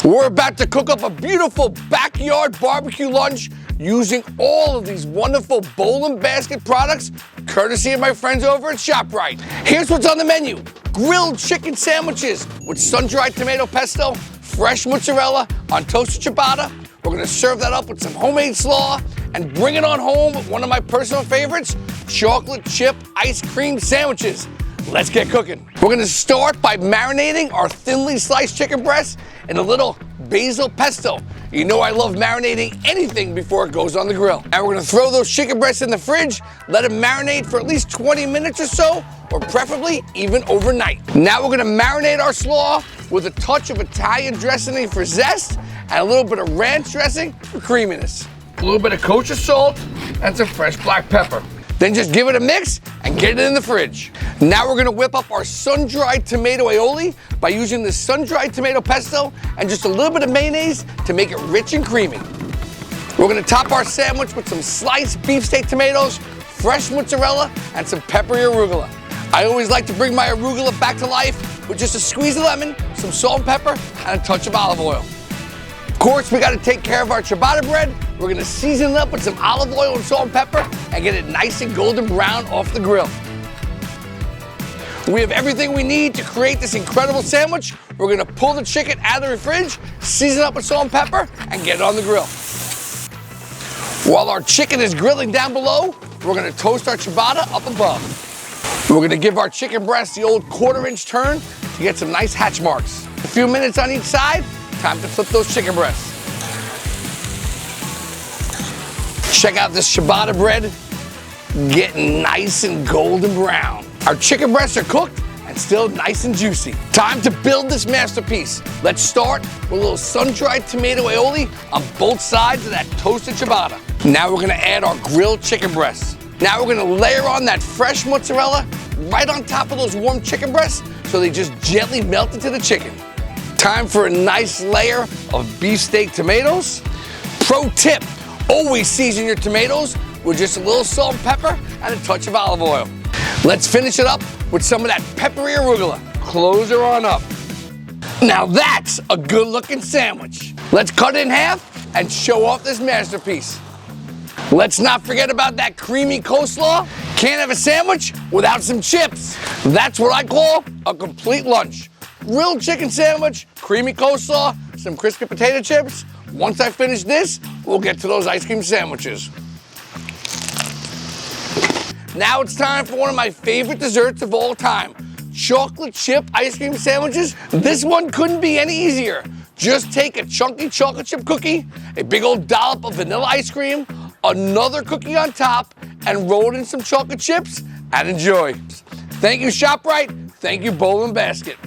We're about to cook up a beautiful backyard barbecue lunch using all of these wonderful bowl and basket products, courtesy of my friends over at ShopRite. Here's what's on the menu. Grilled chicken sandwiches with sun-dried tomato pesto, fresh mozzarella on toasted ciabatta. We're gonna serve that up with some homemade slaw and bring it on home with one of my personal favorites, chocolate chip ice cream sandwiches. Let's get cooking. We're gonna start by marinating our thinly sliced chicken breast in a little basil pesto. You know I love marinating anything before it goes on the grill. And we're gonna throw those chicken breasts in the fridge, let them marinate for at least 20 minutes or so, or preferably even overnight. Now we're gonna marinate our slaw with a touch of Italian dressing for zest and a little bit of ranch dressing for creaminess. A little bit of kosher salt and some fresh black pepper. Then just give it a mix and get it in the fridge. Now we're gonna whip up our sun-dried tomato aioli by using the sun-dried tomato pesto and just a little bit of mayonnaise to make it rich and creamy. We're gonna top our sandwich with some sliced beefsteak tomatoes, fresh mozzarella, and some peppery arugula. I always like to bring my arugula back to life with just a squeeze of lemon, some salt and pepper, and a touch of olive oil. Of course, we gotta take care of our ciabatta bread. We're gonna season it up with some olive oil and salt and pepper and get it nice and golden brown off the grill. We have everything we need to create this incredible sandwich. We're gonna pull the chicken out of the fridge, season it up with salt and pepper, and get it on the grill. While our chicken is grilling down below, we're gonna toast our ciabatta up above. We're gonna give our chicken breast the old 1/4 inch turn to get some nice hatch marks. A few minutes on each side, time to flip those chicken breasts. Check out this ciabatta bread, getting nice and golden brown. Our chicken breasts are cooked and still nice and juicy. Time to build this masterpiece. Let's start with a little sun-dried tomato aioli on both sides of that toasted ciabatta. Now we're gonna add our grilled chicken breasts. Now we're gonna layer on that fresh mozzarella right on top of those warm chicken breasts so they just gently melt into the chicken. Time for a nice layer of beefsteak tomatoes. Pro tip, always season your tomatoes with just a little salt and pepper and a touch of olive oil. Let's finish it up with some of that peppery arugula. Close her on up. Now that's a good looking sandwich. Let's cut it in half and show off this masterpiece. Let's not forget about that creamy coleslaw. Can't have a sandwich without some chips. That's what I call a complete lunch. Grilled chicken sandwich, creamy coleslaw, some crispy potato chips. Once I finish this, we'll get to those ice cream sandwiches. Now it's time for one of my favorite desserts of all time, chocolate chip ice cream sandwiches. This one couldn't be any easier. Just take a chunky chocolate chip cookie, a big old dollop of vanilla ice cream, another cookie on top, and roll it in some chocolate chips and enjoy. Thank you, ShopRite. Thank you, Bowl and Basket.